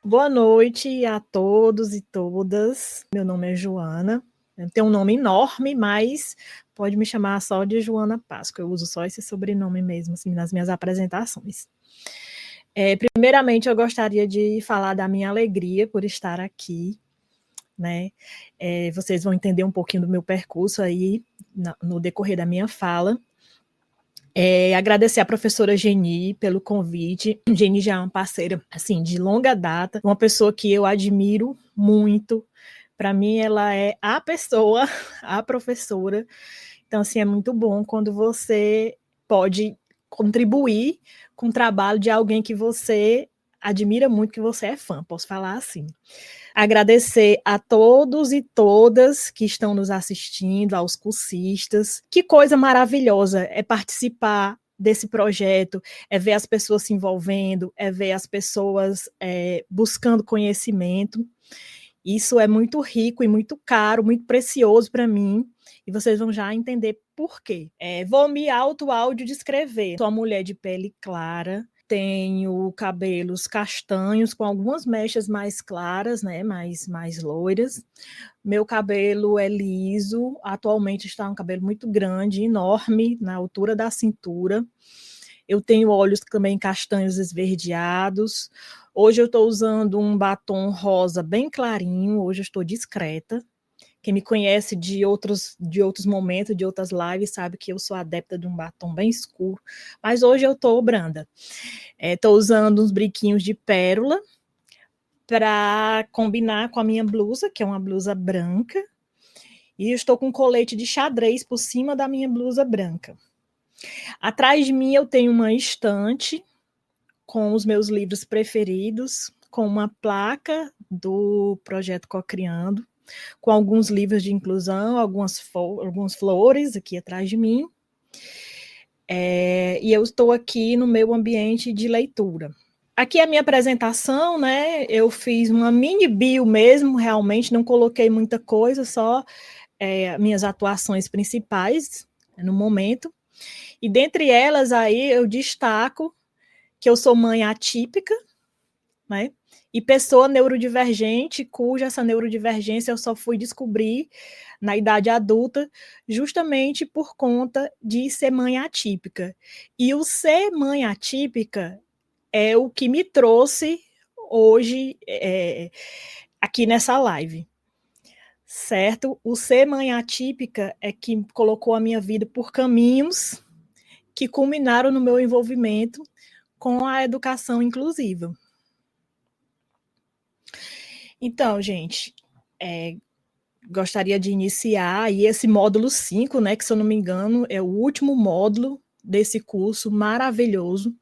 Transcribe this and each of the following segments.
Boa noite a todos e todas. Meu nome é Joana. Eu tenho um nome enorme, mas pode me chamar só de Joana Páscoa. Eu uso só esse sobrenome mesmo, assim, nas minhas apresentações. Primeiramente, eu gostaria de falar da minha alegria por estar aqui, né? Vocês vão entender um pouquinho do meu percurso aí no decorrer da minha fala. Agradecer à professora Geni pelo convite. Geni já é uma parceira assim, de longa data, uma pessoa que eu admiro muito. Para mim, ela é a pessoa, a professora. Então, assim, é muito bom quando você pode contribuir com o trabalho de alguém que você admira muito, que você é fã, posso falar assim. Agradecer a todos e todas que estão nos assistindo, aos cursistas. Que coisa maravilhosa é participar desse projeto, é ver as pessoas se envolvendo, é ver as pessoas buscando conhecimento. Isso é muito rico e muito caro, muito precioso para mim, e vocês vão já entender por quê. Vou me auto-descrever. Sou uma mulher de pele clara, tenho cabelos castanhos com algumas mechas mais claras, né, mais loiras. Meu cabelo é liso, atualmente está um cabelo muito grande, enorme, na altura da cintura. Eu tenho olhos também castanhos esverdeados. Hoje eu estou usando um batom rosa bem clarinho, hoje eu estou discreta. Quem me conhece de outros momentos, de outras lives, sabe que eu sou adepta de um batom bem escuro, mas hoje eu estou branda. Estou usando uns brinquinhos de pérola para combinar com a minha blusa, que é uma blusa branca, e estou com um colete de xadrez por cima da minha blusa branca. Atrás de mim eu tenho uma estante com os meus livros preferidos, com uma placa do Projeto Cocriando, com alguns livros de inclusão, algumas flores aqui atrás de mim. E eu estou aqui no meu ambiente de leitura. Aqui é a minha apresentação, né? Eu fiz uma mini bio mesmo, realmente, não coloquei muita coisa, só minhas atuações principais no momento. E dentre elas aí eu destaco que eu sou mãe atípica, né? E pessoa neurodivergente, cuja essa neurodivergência eu só fui descobrir na idade adulta, justamente por conta de ser mãe atípica. E o ser mãe atípica é o que me trouxe hoje aqui nessa live, certo? O ser mãe atípica é que colocou a minha vida por caminhos que culminaram no meu envolvimento com a educação inclusiva. Então, gente, gostaria de iniciar aí esse módulo 5, né, que se eu não me engano é o último módulo desse curso maravilhoso.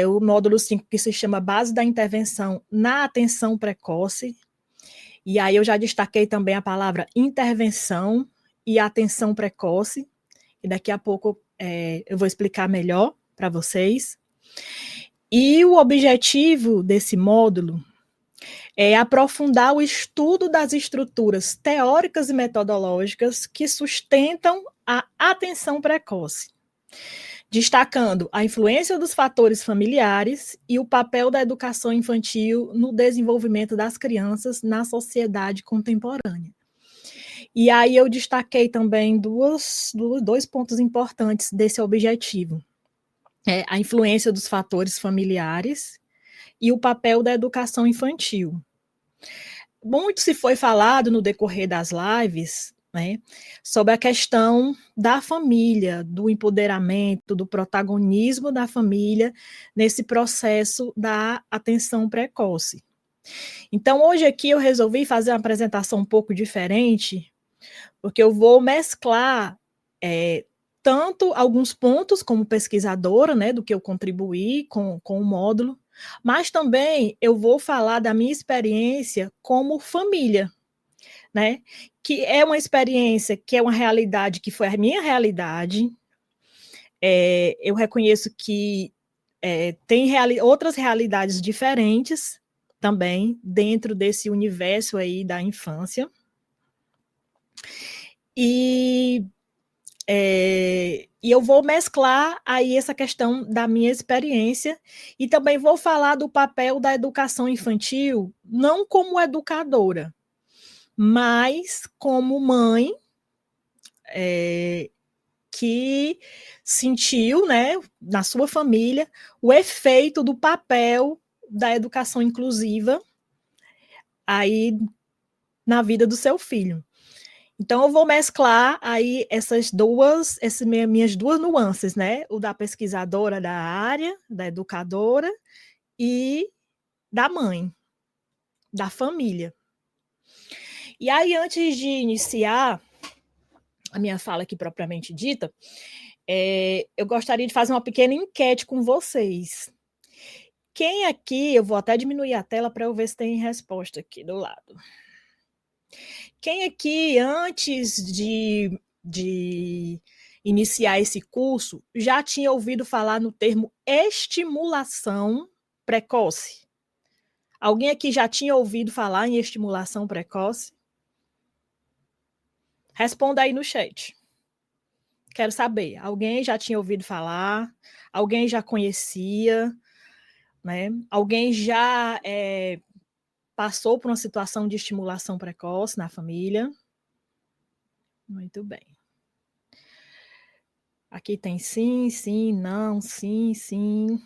O módulo 5 que se chama Base da Intervenção na Atenção Precoce. E aí eu já destaquei também a palavra intervenção e atenção precoce, e daqui a pouco eu vou explicar melhor para vocês. E o objetivo desse módulo é aprofundar o estudo das estruturas teóricas e metodológicas que sustentam a atenção precoce, destacando a influência dos fatores familiares e o papel da educação infantil no desenvolvimento das crianças na sociedade contemporânea. E aí eu destaquei também dois pontos importantes desse objetivo. A influência dos fatores familiares e o papel da educação infantil. Muito se foi falado no decorrer das lives, né, sobre a questão da família, do empoderamento, do protagonismo da família nesse processo da atenção precoce. Então, hoje aqui eu resolvi fazer uma apresentação um pouco diferente, porque eu vou mesclar tanto alguns pontos como pesquisadora, né, do que eu contribuí com o módulo, mas também eu vou falar da minha experiência como família, né, que é uma experiência, que é uma realidade, que foi a minha realidade. Eu reconheço que tem outras realidades diferentes também dentro desse universo aí da infância. E eu vou mesclar aí essa questão da minha experiência e também vou falar do papel da educação infantil, não como educadora, mas como mãe que sentiu, né, na sua família, o efeito do papel da educação inclusiva aí na vida do seu filho. Então, eu vou mesclar aí essas minhas duas nuances, né? O da pesquisadora da área, da educadora e da mãe, da família. E aí, antes de iniciar a minha fala aqui propriamente dita, eu gostaria de fazer uma pequena enquete com vocês. Quem aqui, eu vou até diminuir a tela para eu ver se tem resposta aqui do lado. Quem aqui, antes de iniciar esse curso, já tinha ouvido falar no termo estimulação precoce? Alguém aqui já tinha ouvido falar em estimulação precoce? Responda aí no chat. Quero saber. Alguém já tinha ouvido falar? Alguém já conhecia? Né? Alguém já passou por uma situação de estimulação precoce na família? Muito bem. Aqui tem sim, sim, não, sim, sim.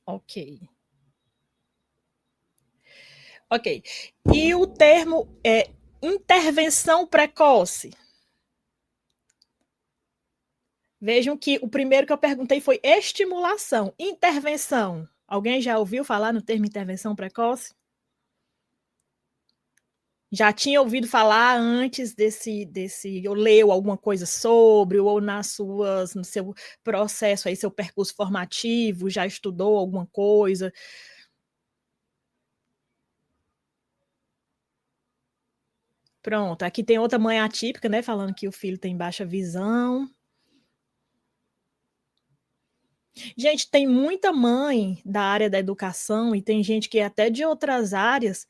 Ok. Ok. E o termo intervenção precoce? Vejam que o primeiro que eu perguntei foi estimulação. Intervenção. Alguém já ouviu falar no termo intervenção precoce? Já tinha ouvido falar antes ou leu alguma coisa sobre, ou no seu processo aí, seu percurso formativo, já estudou alguma coisa? Pronto, aqui tem outra mãe atípica, né, falando que o filho tem baixa visão. Gente, tem muita mãe da área da educação e tem gente que é até de outras áreas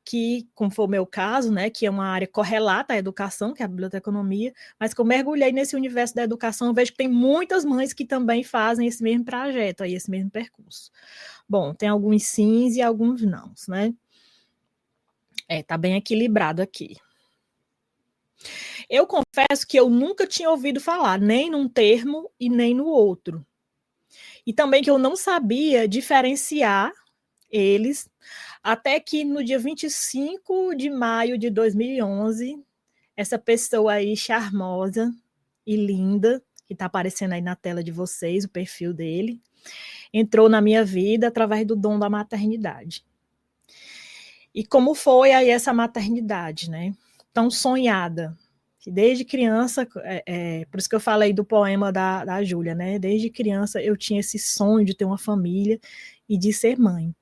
que, como foi o meu caso, né, que é uma área correlata à educação, que é a biblioteconomia, mas que eu mergulhei nesse universo da educação, eu vejo que tem muitas mães que também fazem esse mesmo trajeto, aí, esse mesmo percurso. Bom, tem alguns sims e alguns nãos, né? Tá bem equilibrado aqui. Eu confesso que eu nunca tinha ouvido falar, nem num termo e nem no outro. E também que eu não sabia diferenciar eles, até que no dia 25 de maio de 2011, essa pessoa aí charmosa e linda, que está aparecendo aí na tela de vocês, o perfil dele, entrou na minha vida através do dom da maternidade. E como foi aí essa maternidade, né? Tão sonhada, que desde criança, por isso que eu falei do poema da Júlia, né? Desde criança eu tinha esse sonho de ter uma família e de ser mãe.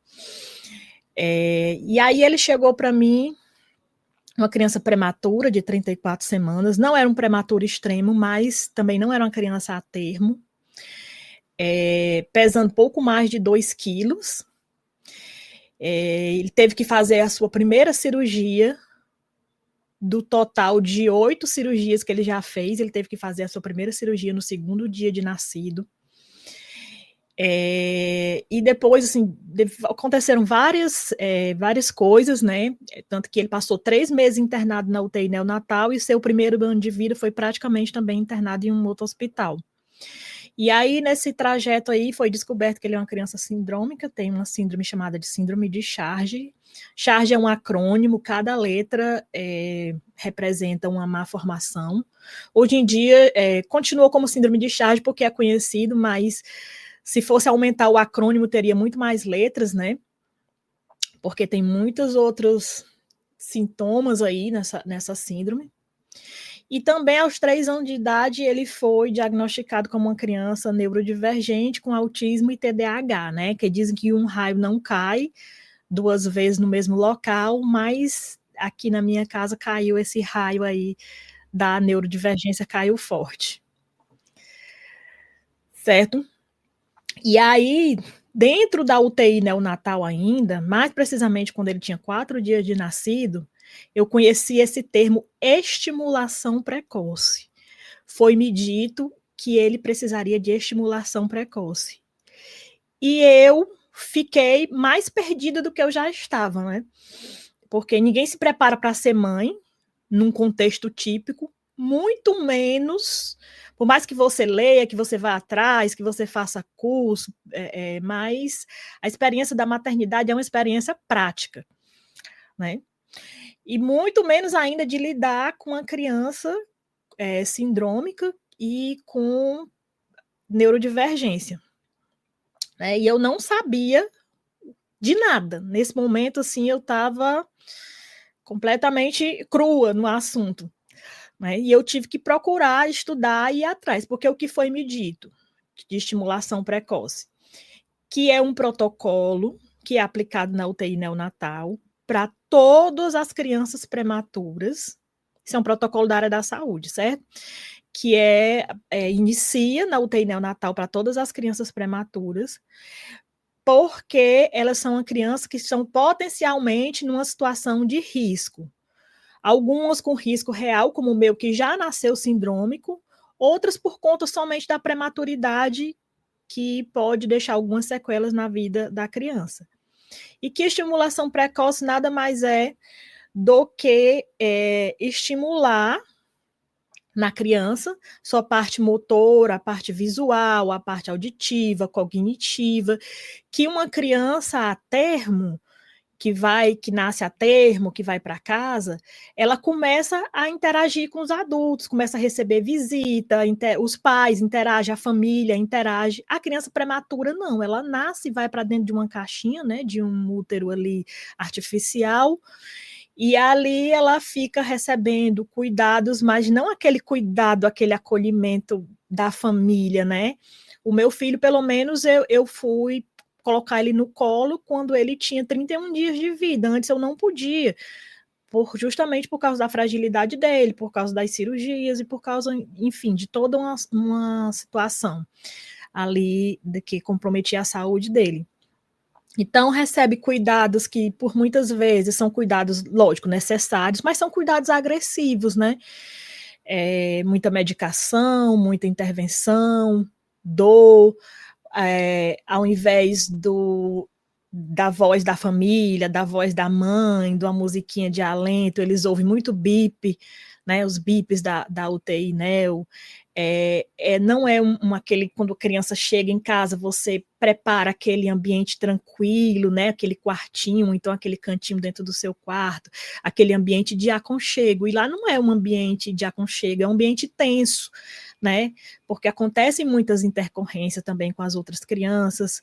E aí ele chegou para mim, uma criança prematura de 34 semanas, não era um prematuro extremo, mas também não era uma criança a termo, pesando pouco mais de 2 quilos. Ele teve que fazer a sua primeira cirurgia, do total de 8 cirurgias que ele já fez, ele teve que fazer a sua primeira cirurgia no segundo dia de nascido. E depois, assim, aconteceram várias coisas, né? Tanto que ele passou 3 meses internado na UTI neonatal e seu primeiro ano de vida foi praticamente também internado em um outro hospital. E aí, nesse trajeto aí, foi descoberto que ele é uma criança sindrômica, tem uma síndrome chamada de síndrome de Charge. Charge é um acrônimo, cada letra representa uma má formação. Hoje em dia, continua como síndrome de Charge porque é conhecido, mas se fosse aumentar o acrônimo, teria muito mais letras, né? Porque tem muitos outros sintomas aí nessa síndrome. E também, aos 3 anos de idade, ele foi diagnosticado como uma criança neurodivergente com autismo e TDAH, né? Que dizem que um raio não cai 2 vezes no mesmo local, mas aqui na minha casa caiu esse raio aí da neurodivergência, caiu forte. Certo? E aí, dentro da UTI neonatal ainda, mais precisamente quando ele tinha 4 dias de nascido, eu conheci esse termo estimulação precoce. Foi-me dito que ele precisaria de estimulação precoce. E eu fiquei mais perdida do que eu já estava, né? Porque ninguém se prepara para ser mãe num contexto típico, muito menos, por mais que você leia, que você vá atrás, que você faça curso, mas a experiência da maternidade é uma experiência prática, né? E muito menos ainda de lidar com uma criança sindrômica e com neurodivergência. Né? E eu não sabia de nada. Nesse momento, assim, eu estava completamente crua no assunto. Né? E eu tive que procurar, estudar e ir atrás, porque o que foi me dito de estimulação precoce, que é um protocolo que é aplicado na UTI neonatal para todas as crianças prematuras. Isso é um protocolo da área da saúde, certo? Que inicia na UTI neonatal para todas as crianças prematuras, porque elas são crianças que estão potencialmente numa situação de risco. Algumas com risco real, como o meu, que já nasceu sindrômico, outras por conta somente da prematuridade, que pode deixar algumas sequelas na vida da criança. E que estimulação precoce nada mais é do que estimular na criança sua parte motora, a parte visual, a parte auditiva, cognitiva, que uma criança a termo, que nasce a termo, que vai para casa, ela começa a interagir com os adultos, começa a receber visita, os pais interagem, a família interage. A criança prematura não, ela nasce e vai para dentro de uma caixinha, né, de um útero ali artificial, e ali ela fica recebendo cuidados, mas não aquele cuidado, aquele acolhimento da família, né? O meu filho, pelo menos, eu fui colocar ele no colo quando ele tinha 31 dias de vida. Antes eu não podia, justamente por causa da fragilidade dele, por causa das cirurgias e por causa, enfim, de toda uma situação ali que comprometia a saúde dele. Então, recebe cuidados que, por muitas vezes, são cuidados, lógico, necessários, mas são cuidados agressivos, né? Muita medicação, muita intervenção, dor, ao invés da voz da família, da voz da mãe, de uma musiquinha de alento, eles ouvem muito bip, né, os bips da UTI neo. Não é aquele, quando a criança chega em casa, você prepara aquele ambiente tranquilo, né, aquele quartinho, então aquele cantinho dentro do seu quarto, aquele ambiente de aconchego, e lá não é um ambiente de aconchego, é um ambiente tenso, né, porque acontecem muitas intercorrências também com as outras crianças.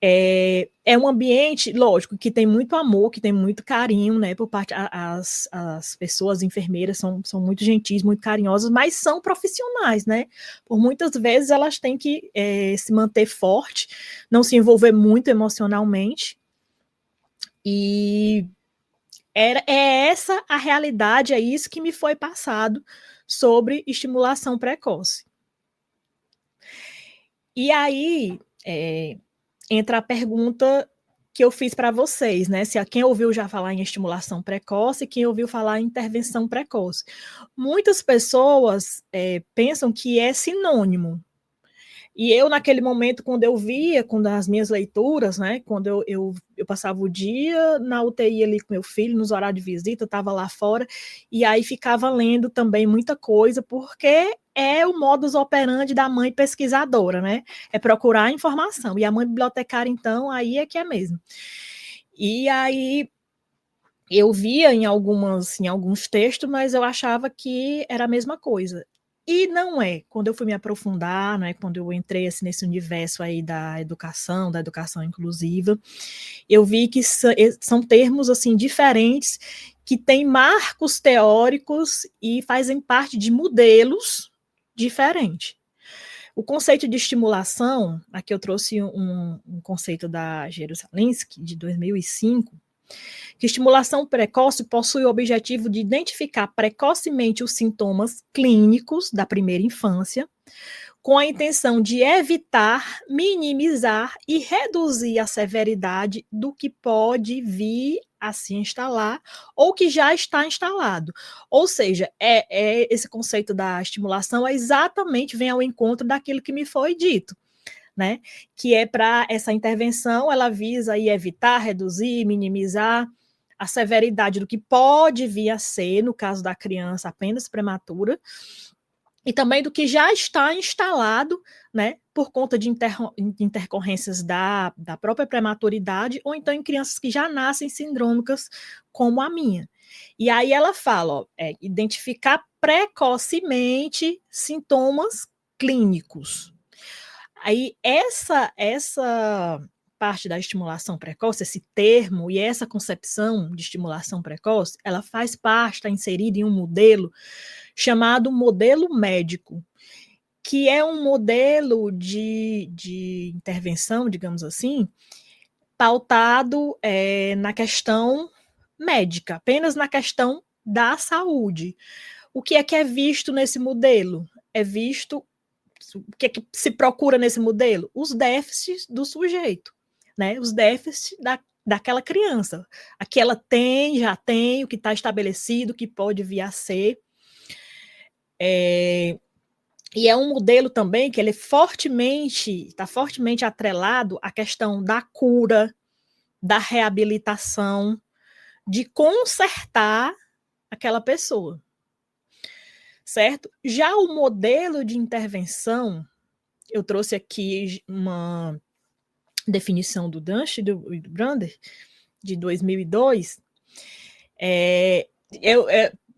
É um ambiente, lógico, que tem muito amor, que tem muito carinho, né, por parte, as pessoas, enfermeiras são muito gentis, muito carinhosas, mas são profissionais, né, por muitas vezes elas têm que se manter forte, não se envolver muito emocionalmente, e é essa a realidade, é isso que me foi passado sobre estimulação precoce. E aí, entra a pergunta que eu fiz para vocês, né? Se quem ouviu já falar em estimulação precoce, quem ouviu falar em intervenção precoce. Muitas pessoas pensam que é sinônimo. E eu, naquele momento, quando as minhas leituras, né, quando eu passava o dia na UTI ali com meu filho, nos horários de visita, estava lá fora, e aí ficava lendo também muita coisa, porque é o modus operandi da mãe pesquisadora, né? É procurar informação. E a mãe bibliotecária, então, aí é que é mesmo. E aí eu via em alguns textos, mas eu achava que era a mesma coisa. E não é. Quando eu fui me aprofundar, né, quando eu entrei assim, nesse universo aí da educação inclusiva, eu vi que são termos assim diferentes que têm marcos teóricos e fazem parte de modelos diferentes. O conceito de estimulação, aqui eu trouxe um conceito da Jerusalinski, de 2005, que estimulação precoce possui o objetivo de identificar precocemente os sintomas clínicos da primeira infância, com a intenção de evitar, minimizar e reduzir a severidade do que pode vir a se instalar ou que já está instalado. Ou seja, esse conceito da estimulação exatamente vem ao encontro daquilo que me foi dito. Né? Que é para essa intervenção, ela visa aí evitar, reduzir, minimizar a severidade do que pode vir a ser, no caso da criança apenas prematura, e também do que já está instalado, né, por conta de intercorrências da própria prematuridade, ou então em crianças que já nascem sindrômicas, como a minha. E aí ela fala, identificar precocemente sintomas clínicos. Aí essa parte da estimulação precoce, esse termo e essa concepção de estimulação precoce, ela faz parte, está inserida em um modelo chamado modelo médico, que é um modelo de intervenção, digamos assim, pautado na questão médica, apenas na questão da saúde. O que é visto nesse modelo? É visto o que se procura nesse modelo? Os déficits do sujeito, né? Os déficits daquela criança. Aqui ela já tem o que está estabelecido, o que pode vir a ser. E é um modelo também que ele está fortemente atrelado à questão da cura, da reabilitação, de consertar aquela pessoa, certo? Já o modelo de intervenção, eu trouxe aqui uma definição do Dunst e do Brander, de 2002,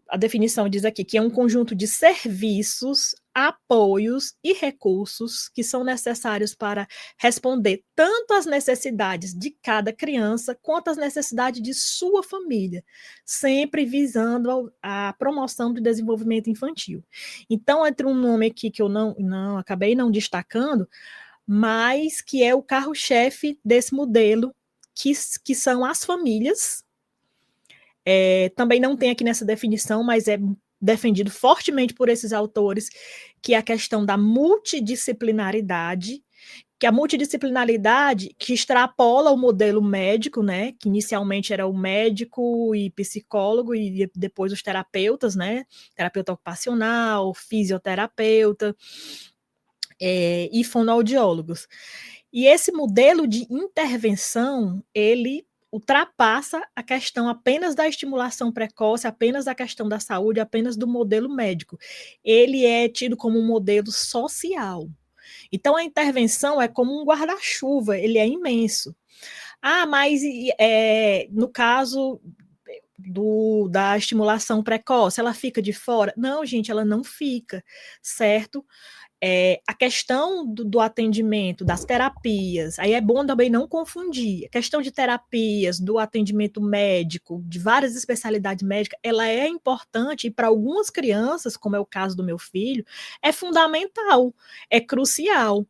a definição diz aqui que é um conjunto de serviços, apoios e recursos que são necessários para responder tanto às necessidades de cada criança quanto às necessidades de sua família, sempre visando a promoção do desenvolvimento infantil. Então, entre um nome aqui que eu acabei não destacando, mas que é o carro-chefe desse modelo, que são as famílias. Também não tem aqui nessa definição, mas é defendido fortemente por esses autores, que é a questão da multidisciplinaridade, que a multidisciplinaridade que extrapola o modelo médico, né, que inicialmente era o médico e psicólogo e depois os terapeutas, né, terapeuta ocupacional, fisioterapeuta, e fonoaudiólogos. E esse modelo de intervenção, ele ultrapassa a questão apenas da estimulação precoce, apenas da questão da saúde, apenas do modelo médico. Ele é tido como um modelo social. Então, a intervenção é como um guarda-chuva, ele é imenso. Mas no caso da estimulação precoce, ela fica de fora? Não, gente, ela não fica, certo? A questão do atendimento, das terapias, aí é bom também não confundir. A questão de terapias, do atendimento médico, de várias especialidades médicas, ela é importante e para algumas crianças, como é o caso do meu filho, é fundamental, é crucial.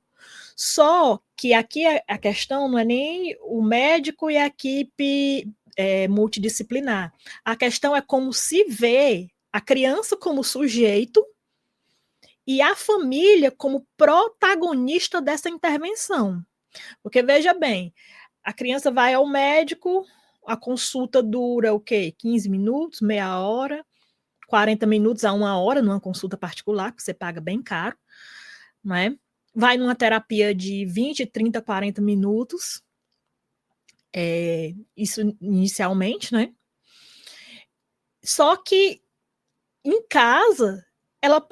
Só que aqui a questão não é nem o médico e a equipe multidisciplinar. A questão é como se vê a criança como sujeito e a família como protagonista dessa intervenção. Porque, veja bem, a criança vai ao médico, a consulta dura o quê? 15 minutos, meia hora, 40 minutos a 1 hora, numa consulta particular, que você paga bem caro, não é? vai numa terapia de 20, 30, 40 minutos, isso inicialmente, né? Só que em casa,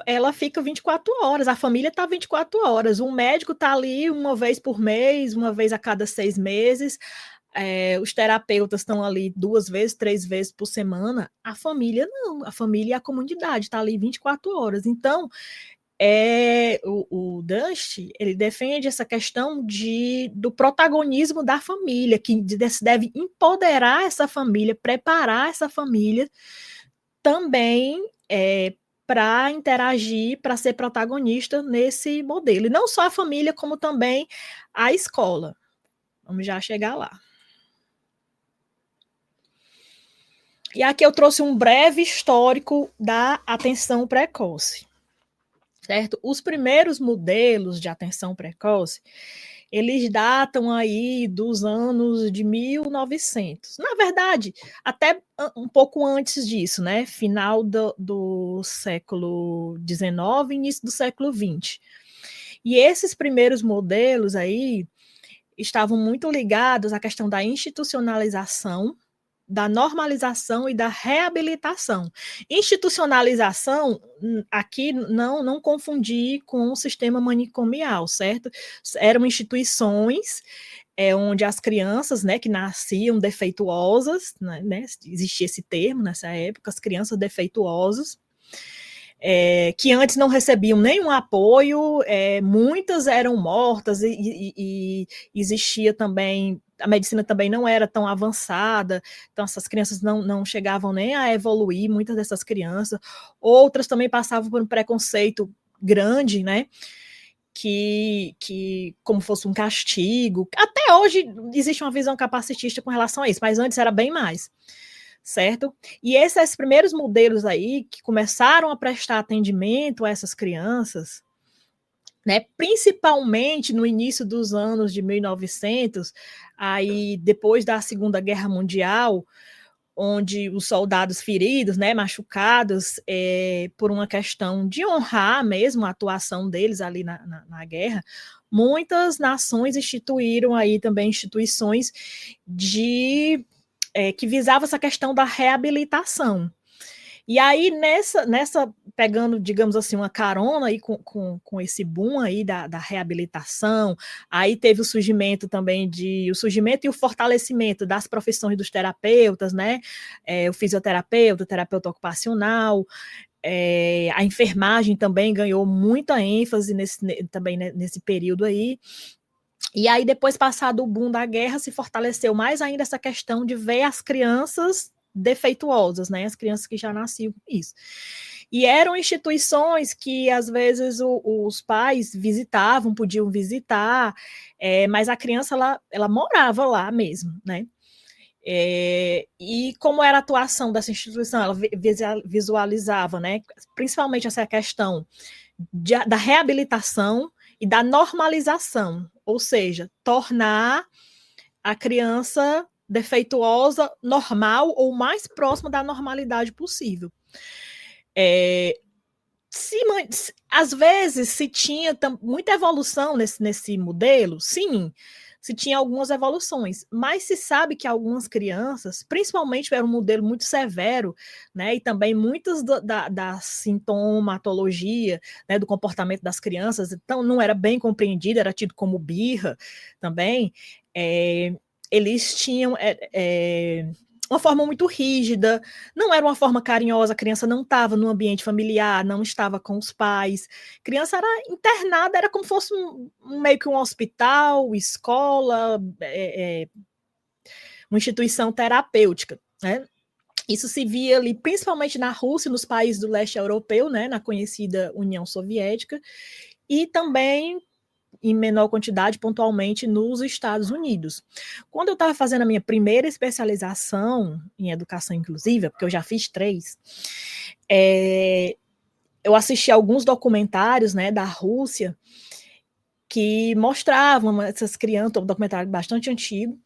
ela fica 24 horas, a família está 24 horas, o médico está ali uma vez por mês, uma vez a cada 6 meses, os terapeutas estão ali 2 vezes, 3 vezes por semana, a família não, a família e a comunidade está ali 24 horas. Então, o Dust, ele defende essa questão do protagonismo da família, que se deve empoderar essa família, preparar essa família também para interagir, para ser protagonista nesse modelo. E não só a família, como também a escola. Vamos já chegar lá. E aqui eu trouxe um breve histórico da atenção precoce. Certo? Os primeiros modelos de atenção precoce, eles datam aí dos anos de 1900. Na verdade, até um pouco antes disso, né? Final do século XIX, início do século XX. E esses primeiros modelos aí estavam muito ligados à questão da institucionalização, da normalização e da reabilitação. Institucionalização, aqui não confundir com o sistema manicomial, certo? Eram instituições onde as crianças, né, que nasciam defeituosas, né, existia esse termo nessa época, as crianças defeituosas, que antes não recebiam nenhum apoio, muitas eram mortas e existia também, a medicina também não era tão avançada, então essas crianças não chegavam nem a evoluir, muitas dessas crianças, outras também passavam por um preconceito grande, né, que como fosse um castigo, até hoje existe uma visão capacitista com relação a isso, mas antes era bem mais, certo? E esses primeiros modelos aí que começaram a prestar atendimento a essas crianças, né, principalmente no início dos anos de 1900, aí depois da Segunda Guerra Mundial, onde os soldados feridos, né, machucados, por uma questão de honrar mesmo a atuação deles ali na guerra, muitas nações instituíram aí também instituições que visava essa questão da reabilitação. E aí, nessa pegando, digamos assim, uma carona aí com esse boom aí da reabilitação, aí teve o surgimento também o surgimento e o fortalecimento das profissões dos terapeutas, né? O fisioterapeuta, o terapeuta ocupacional, a enfermagem também ganhou muita ênfase também nesse período aí. E aí, depois, passado o boom da guerra, se fortaleceu mais ainda essa questão de ver as crianças defeituosas, né? As crianças que já nasciam com isso. E eram instituições que, às vezes, os pais visitavam, podiam visitar, mas a criança, ela morava lá mesmo, né? E como era a atuação dessa instituição? Ela visualizava, né? Principalmente essa questão da reabilitação e da normalização, ou seja, tornar a criança defeituosa normal ou mais próxima da normalidade possível. Às vezes se tinha muita evolução nesse modelo, sim, se tinha algumas evoluções, mas se sabe que algumas crianças, principalmente era um modelo muito severo, né, e também muitas da sintomatologia, né, do comportamento das crianças, então não era bem compreendido, era tido como birra também, eles tinham uma forma muito rígida, não era uma forma carinhosa, a criança não estava no ambiente familiar, não estava com os pais, a criança era internada, era como se fosse meio que um hospital, escola, uma instituição terapêutica, né? Isso se via ali principalmente na Rússia, nos países do leste europeu, né, na conhecida União Soviética, e também em menor quantidade, pontualmente, nos Estados Unidos. Quando eu estava fazendo a minha primeira especialização em educação inclusiva, porque eu já fiz 3, eu assisti alguns documentários, né, da Rússia que mostravam essas crianças, um documentário bastante antigo,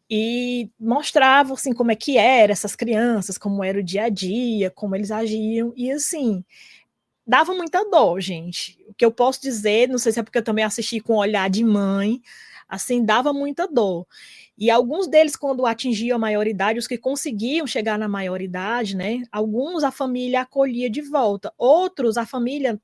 e mostravam assim, como é que eram essas crianças, como era o dia a dia, como eles agiam, e assim, dava muita dor, gente. O que eu posso dizer, não sei se é porque eu também assisti com o olhar de mãe, assim, dava muita dor. E alguns deles, quando atingiam a maioridade, os que conseguiam chegar na maioridade, né? Alguns a família acolhia de volta, outros a família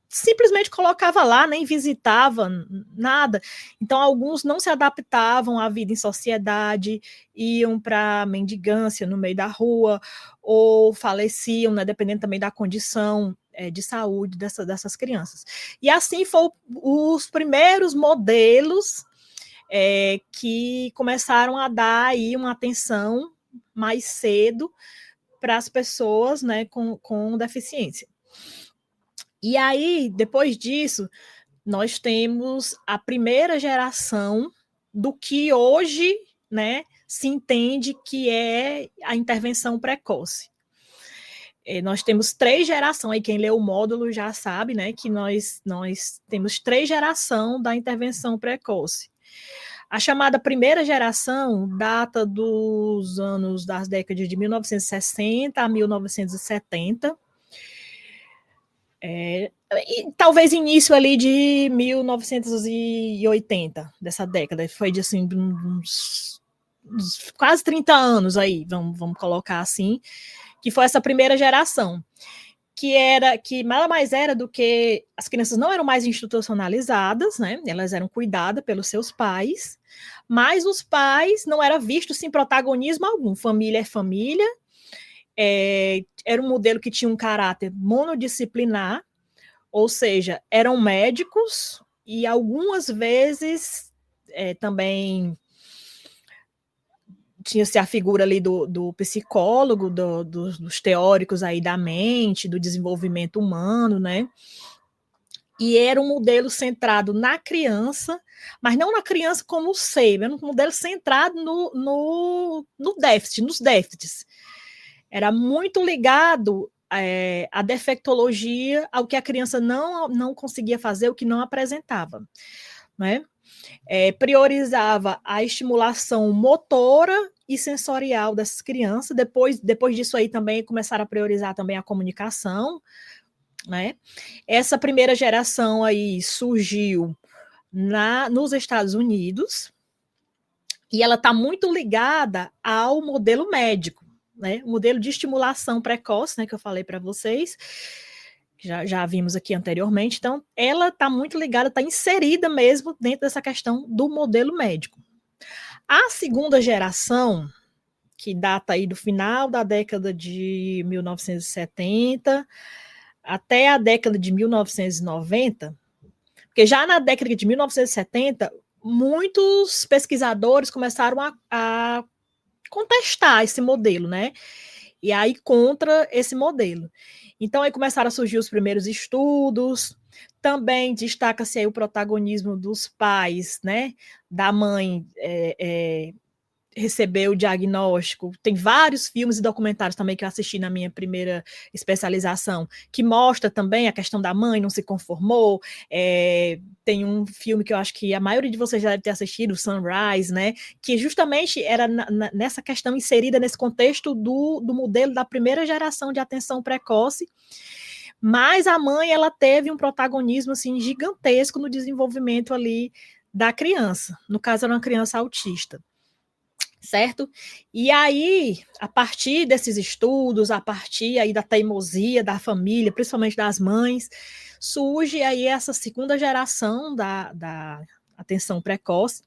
simplesmente colocava lá, nem visitava, nada. Então, alguns não se adaptavam à vida em sociedade, iam para mendigância no meio da rua, ou faleciam, né, dependendo também da condição de saúde dessas crianças. E assim foram os primeiros modelos que começaram a dar aí uma atenção mais cedo para as pessoas, né, com deficiência. E aí, depois disso, nós temos a primeira geração do que hoje, né, se entende que é a intervenção precoce. Nós temos 3 gerações, aí quem lê o módulo já sabe, né, que nós temos 3 gerações da intervenção precoce. A chamada primeira geração data das décadas de 1960 a 1970, talvez início ali de 1980, dessa década, foi de assim, uns quase 30 anos aí, vamos colocar assim, que foi essa primeira geração, que nada mais era do que as crianças não eram mais institucionalizadas, né? Elas eram cuidadas pelos seus pais, mas os pais não era visto sem protagonismo algum. Família é família, era um modelo que tinha um caráter monodisciplinar, ou seja, eram médicos e algumas vezes também tinha-se a figura ali do psicólogo, dos teóricos aí da mente, do desenvolvimento humano, né? E era um modelo centrado na criança, mas não na criança como ser, era um modelo centrado no déficit, nos déficits. Era muito ligado à defectologia, ao que a criança não conseguia fazer, o que não apresentava, né? Priorizava a estimulação motora e sensorial dessas crianças. Depois disso aí também começaram a priorizar também a comunicação, né? Essa primeira geração aí surgiu nos Estados Unidos e ela está muito ligada ao modelo médico, né? O modelo de estimulação precoce, né, que eu falei para vocês, já vimos aqui anteriormente. Então, ela está muito ligada, está inserida mesmo dentro dessa questão do modelo médico. A segunda geração, que data aí do final da década de 1970 até a década de 1990, porque já na década de 1970, muitos pesquisadores começaram a contestar esse modelo, né? E aí contra esse modelo. Então aí começaram a surgir os primeiros estudos, também destaca-se aí o protagonismo dos pais, né? Da mãe receber o diagnóstico. Tem vários filmes e documentários também que eu assisti na minha primeira especialização, que mostra também a questão da mãe não se conformou. Tem um filme que eu acho que a maioria de vocês já deve ter assistido, Sunrise, né? Que justamente era nessa questão inserida nesse contexto do modelo da primeira geração de atenção precoce. Mas a mãe, ela teve um protagonismo assim gigantesco no desenvolvimento ali da criança. No caso, era uma criança autista. Certo? E aí, a partir desses estudos, a partir aí da teimosia da família, principalmente das mães, surge aí essa segunda geração da atenção precoce,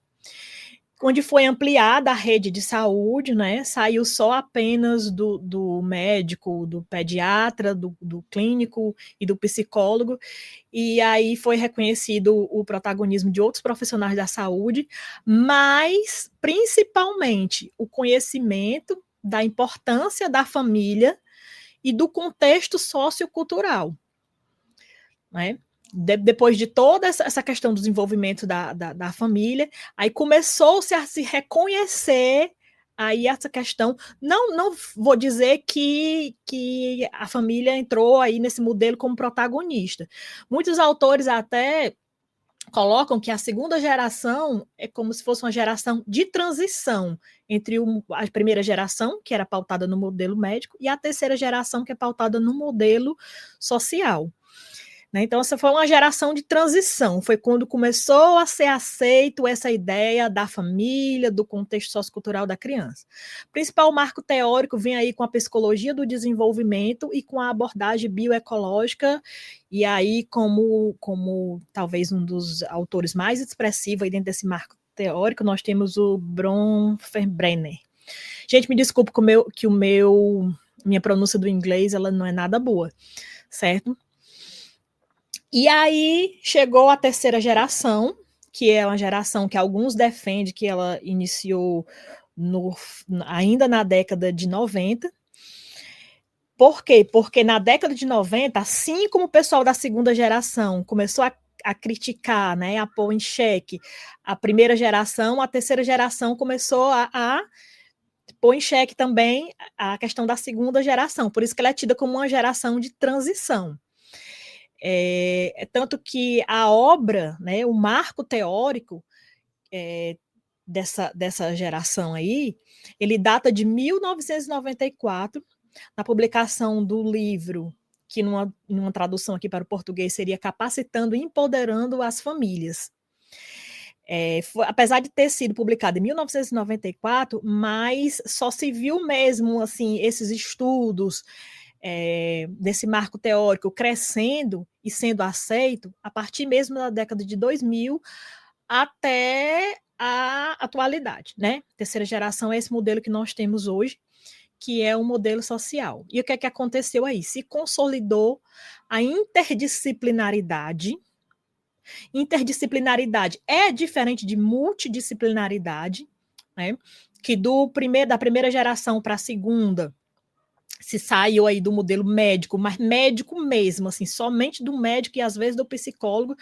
onde foi ampliada a rede de saúde, né? Saiu só apenas do médico, do pediatra, do clínico e do psicólogo, e aí foi reconhecido o protagonismo de outros profissionais da saúde, mas principalmente o conhecimento da importância da família e do contexto sociocultural, né? Depois de toda essa questão do desenvolvimento da família, aí começou-se a se reconhecer aí essa questão. Não vou dizer que a família entrou aí nesse modelo como protagonista. Muitos autores até colocam que a segunda geração é como se fosse uma geração de transição entre a primeira geração, que era pautada no modelo médico, e a terceira geração, que é pautada no modelo social. né? Então, essa foi uma geração de transição, foi quando começou a ser aceito essa ideia da família, do contexto sociocultural da criança. O principal marco teórico vem aí com a psicologia do desenvolvimento e com a abordagem bioecológica, e aí como talvez um dos autores mais expressivos aí dentro desse marco teórico, nós temos o Bronfenbrenner. Gente, me desculpe que minha pronúncia do inglês ela não é nada boa, certo? E aí chegou a terceira geração, que é uma geração que alguns defendem que ela iniciou ainda na década de 90. Por quê? Porque na década de 90, assim como o pessoal da segunda geração começou a criticar, né, a pôr em xeque a primeira geração, a terceira geração começou a pôr em xeque também a questão da segunda geração. Por isso que ela é tida como uma geração de transição. Tanto que a obra, né, o marco teórico dessa geração aí, ele data de 1994, na publicação do livro, que numa tradução aqui para o português seria Capacitando e Empoderando as Famílias. Apesar de ter sido publicado em 1994, mas só se viu mesmo assim esses estudos desse marco teórico crescendo e sendo aceito a partir mesmo da década de 2000 até a atualidade, né? Terceira geração é esse modelo que nós temos hoje, que é um modelo social. E o que é que aconteceu aí? Se consolidou a interdisciplinaridade. Interdisciplinaridade é diferente de multidisciplinaridade, né? Que da primeira geração para a segunda se saiu aí do modelo médico, mas médico mesmo, assim, somente do médico e às vezes do psicólogo,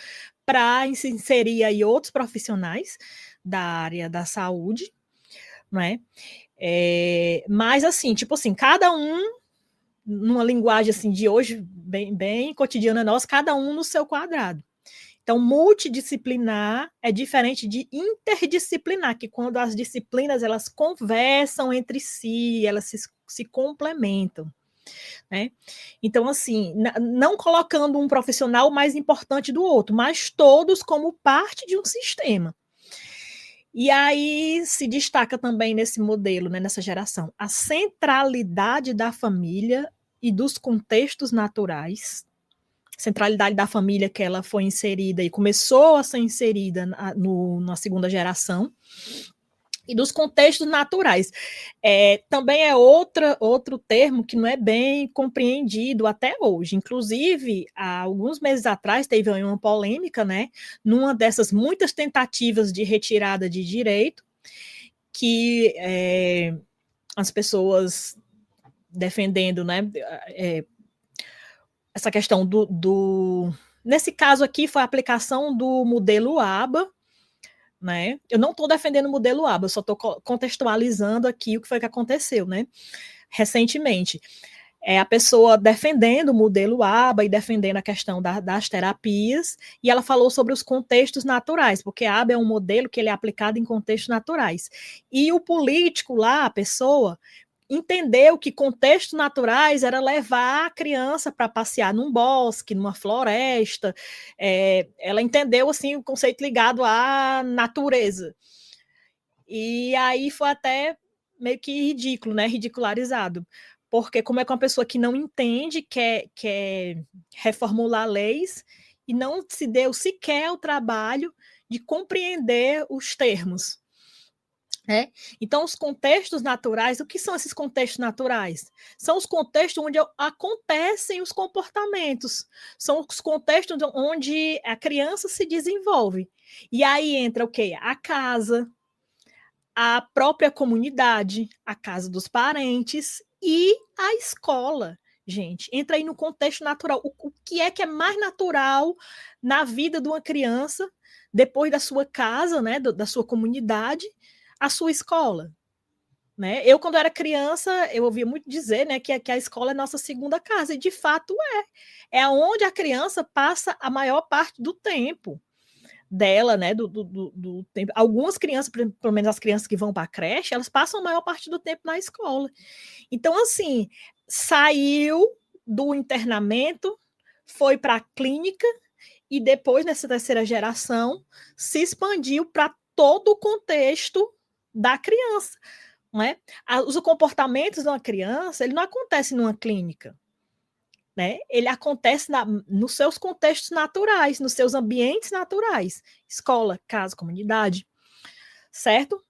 para se inserir aí outros profissionais da área da saúde, né? Mas assim, tipo assim, cada um numa linguagem assim de hoje bem cotidiana nossa, cada um no seu quadrado. Então, multidisciplinar é diferente de interdisciplinar, que quando as disciplinas elas conversam entre si, elas se complementam, né? Então, assim, não colocando um profissional mais importante do outro, mas todos como parte de um sistema. E aí se destaca também nesse modelo, né, nessa geração, a centralidade da família e dos contextos naturais, centralidade da família que ela foi inserida e começou a ser inserida na segunda geração, e dos contextos naturais. Também é outro termo que não é bem compreendido até hoje. Inclusive, há alguns meses atrás, teve uma polêmica, né, numa dessas muitas tentativas de retirada de direito, que as pessoas defendendo, né, essa questão nesse caso aqui foi a aplicação do modelo ABA, né? Eu não estou defendendo o modelo ABA, eu só estou contextualizando aqui o que foi que aconteceu, né? Recentemente. A pessoa defendendo o modelo ABA e defendendo a questão das terapias, e ela falou sobre os contextos naturais, porque a ABA é um modelo que ele é aplicado em contextos naturais. E o político lá, a pessoa, entendeu que contextos naturais era levar a criança para passear num bosque, numa floresta. Ela entendeu assim o conceito ligado à natureza. E aí foi até meio que ridículo, né? Ridicularizado. Porque como é que uma pessoa que não entende quer reformular leis e não se deu sequer o trabalho de compreender os termos. Então, os contextos naturais, o que são esses contextos naturais? São os contextos onde acontecem os comportamentos, são os contextos onde a criança se desenvolve. E aí entra o quê? A casa, a própria comunidade, a casa dos parentes e a escola. Gente, entra aí no contexto natural. O que é mais natural na vida de uma criança, depois da sua casa, né, da sua comunidade, a sua escola, né? Eu, quando era criança, eu ouvia muito dizer, né, que a escola é nossa segunda casa, e de fato é onde a criança passa a maior parte do tempo dela, né, do tempo. Algumas crianças, pelo menos as crianças que vão para a creche, elas passam a maior parte do tempo na escola. Então, assim, saiu do internamento, foi para a clínica e depois, nessa terceira geração, se expandiu para todo o contexto da criança. Não é? Os comportamentos de uma criança, ele não acontece numa clínica. Né? Ele acontece nos seus contextos naturais, nos seus ambientes naturais. Escola, casa, comunidade. Certo?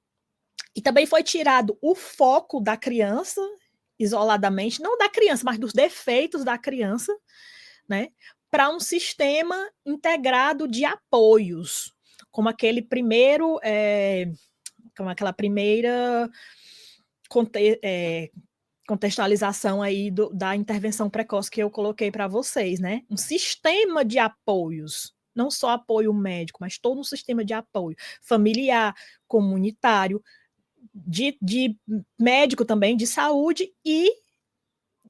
E também foi tirado o foco da criança, isoladamente, não da criança, mas dos defeitos da criança, né? Para um sistema integrado de apoios, como aquele primeiro, como aquela primeira contextualização aí da intervenção precoce que eu coloquei para vocês, né? Um sistema de apoios, não só apoio médico, mas todo um sistema de apoio familiar, comunitário, de médico também, de saúde e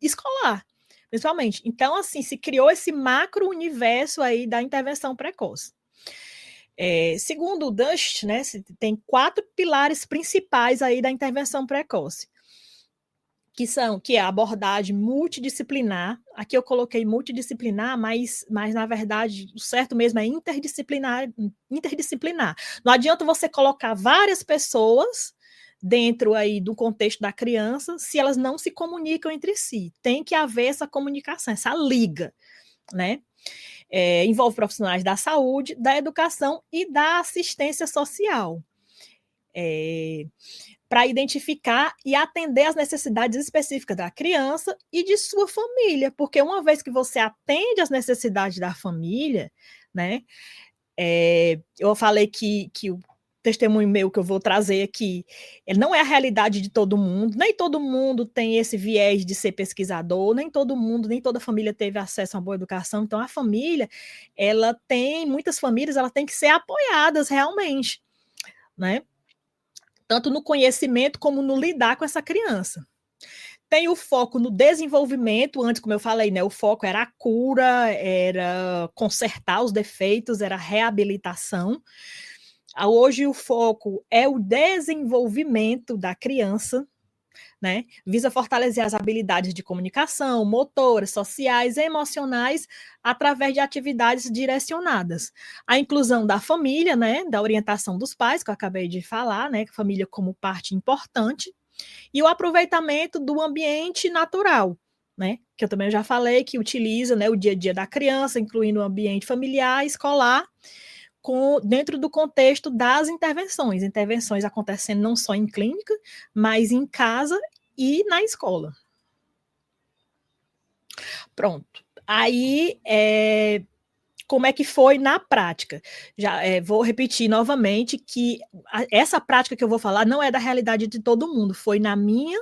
escolar, principalmente. Então, assim, se criou esse macro universo aí da intervenção precoce. Segundo o Dust, né, tem 4 pilares principais aí da intervenção precoce, que é a abordagem multidisciplinar. Aqui eu coloquei multidisciplinar, mas na verdade o certo mesmo é interdisciplinar. Não adianta você colocar várias pessoas dentro aí do contexto da criança se elas não se comunicam entre si. Tem que haver essa comunicação, essa liga, né? Envolve profissionais da saúde, da educação e da assistência social. Para identificar e atender as necessidades específicas da criança e de sua família, porque uma vez que você atende às necessidades da família, né, eu falei que o testemunho meu que eu vou trazer aqui, ele não é a realidade de todo mundo, nem todo mundo tem esse viés de ser pesquisador, nem toda família teve acesso a uma boa educação, então a família, muitas famílias, ela tem que ser apoiadas realmente, né, tanto no conhecimento como no lidar com essa criança. Tem o foco no desenvolvimento, antes, como eu falei, né, o foco era a cura, era consertar os defeitos, era a reabilitação. Hoje o foco é o desenvolvimento da criança, né? Visa fortalecer as habilidades de comunicação, motoras, sociais e emocionais através de atividades direcionadas. A inclusão da família, né? Da orientação dos pais, que eu acabei de falar, né? Família como parte importante, e o aproveitamento do ambiente natural, né? Que eu também já falei, que utiliza, né, o dia a dia da criança, incluindo o ambiente familiar, escolar, dentro do contexto das intervenções. Intervenções acontecendo não só em clínica, mas em casa e na escola. Pronto. Aí, como é que foi na prática? Vou repetir novamente que essa prática que eu vou falar não é da realidade de todo mundo, foi na minha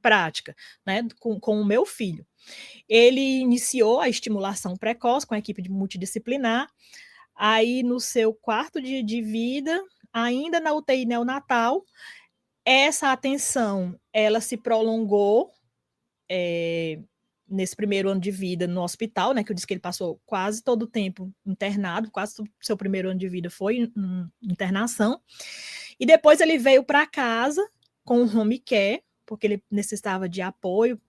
prática, né, com o meu filho. Ele iniciou a estimulação precoce com a equipe multidisciplinar. Aí, no seu 4º dia de vida, ainda na UTI neonatal, essa atenção, ela se prolongou nesse primeiro ano de vida no hospital, né, que eu disse que ele passou quase todo o tempo internado, quase o seu primeiro ano de vida foi em internação, e depois ele veio para casa com o home care, porque ele necessitava de apoio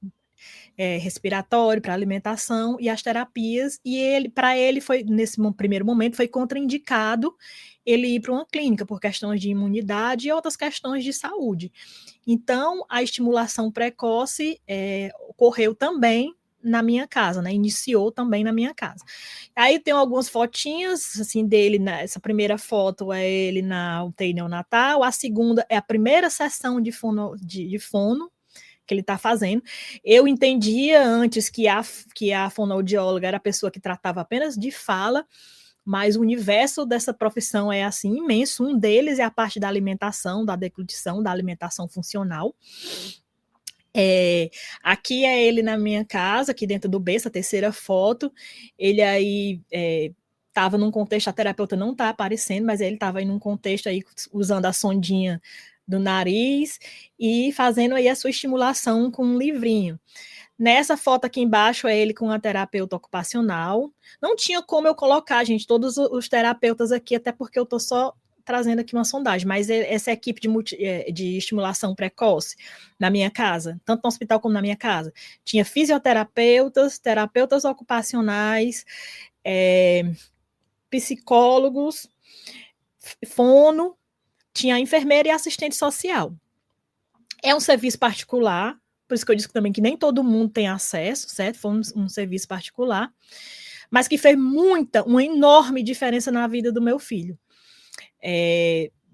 respiratório, para alimentação e as terapias, e para ele foi, nesse primeiro momento, foi contraindicado ele ir para uma clínica por questões de imunidade e outras questões de saúde. Então, a estimulação precoce ocorreu também na minha casa, né? Iniciou também na minha casa. Aí tem algumas fotinhas, assim, dele, essa primeira foto é ele na UTI neonatal, a segunda é a primeira sessão de fono que ele está fazendo. Eu entendia antes que a fonoaudióloga era a pessoa que tratava apenas de fala, mas o universo dessa profissão é assim imenso. Um deles é a parte da alimentação, da deglutição, da alimentação funcional. Aqui é ele na minha casa, aqui dentro do berço, a terceira foto. Ele aí estava num contexto, a terapeuta não está aparecendo, mas ele estava em um contexto aí usando a sondinha do nariz e fazendo aí a sua estimulação com um livrinho. Nessa foto aqui embaixo é ele com a terapeuta ocupacional. Não tinha como eu colocar, gente, todos os terapeutas aqui, até porque eu estou só trazendo aqui uma sondagem, mas essa equipe de estimulação precoce na minha casa, tanto no hospital como na minha casa, tinha fisioterapeutas, terapeutas ocupacionais, psicólogos, fono, tinha enfermeira e assistente social. É um serviço particular, por isso que eu disse também que nem todo mundo tem acesso, certo? Foi um serviço particular, mas que fez uma enorme diferença na vida do meu filho.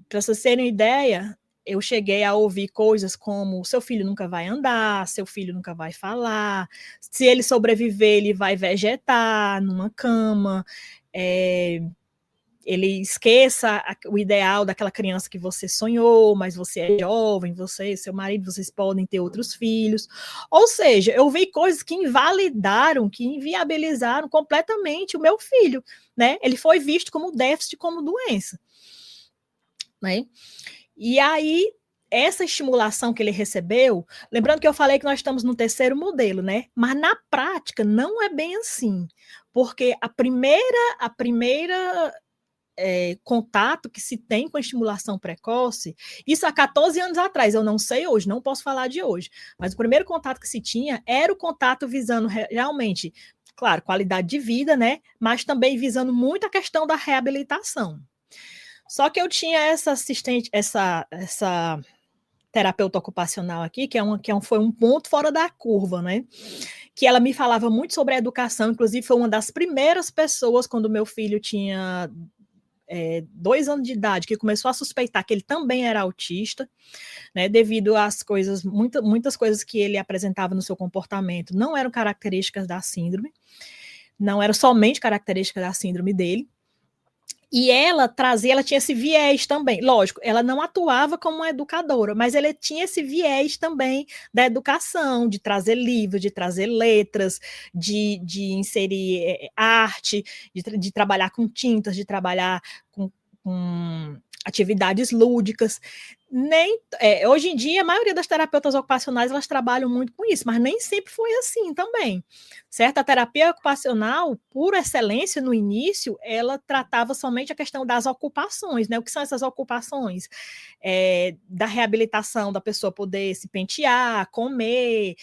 Para vocês terem uma ideia, eu cheguei a ouvir coisas como: seu filho nunca vai andar, seu filho nunca vai falar, se ele sobreviver, ele vai vegetar numa cama, ele esqueça o ideal daquela criança que você sonhou, mas você é jovem, você e seu marido, vocês podem ter outros filhos. Ou seja, eu vi coisas que invalidaram, que inviabilizaram completamente o meu filho, né? Ele foi visto como déficit, como doença, né? E aí, essa estimulação que ele recebeu, lembrando que eu falei que nós estamos no terceiro modelo, né? Mas na prática não é bem assim, porque a primeira contato que se tem com a estimulação precoce, isso há 14 anos atrás, eu não sei hoje, não posso falar de hoje, mas o primeiro contato que se tinha era o contato visando realmente, claro, qualidade de vida, né? Mas também visando muito a questão da reabilitação. Só que eu tinha essa assistente, essa terapeuta ocupacional aqui, foi um ponto fora da curva, né? Que ela me falava muito sobre a educação, inclusive foi uma das primeiras pessoas, quando meu filho tinha 2 anos de idade, que começou a suspeitar que ele também era autista, né, devido às coisas, muitas coisas que ele apresentava no seu comportamento não eram características da síndrome, não eram somente características da síndrome dele. E ela tinha esse viés também. Lógico, ela não atuava como uma educadora, mas ela tinha esse viés também da educação, de trazer livros, de trazer letras, de inserir arte, de trabalhar com tintas, de trabalhar com atividades lúdicas. Hoje em dia, a maioria das terapeutas ocupacionais, elas trabalham muito com isso, mas nem sempre foi assim também, certo? A terapia ocupacional, por excelência, no início, ela tratava somente a questão das ocupações, né? O que são essas ocupações? Da reabilitação, da pessoa poder se pentear, comer,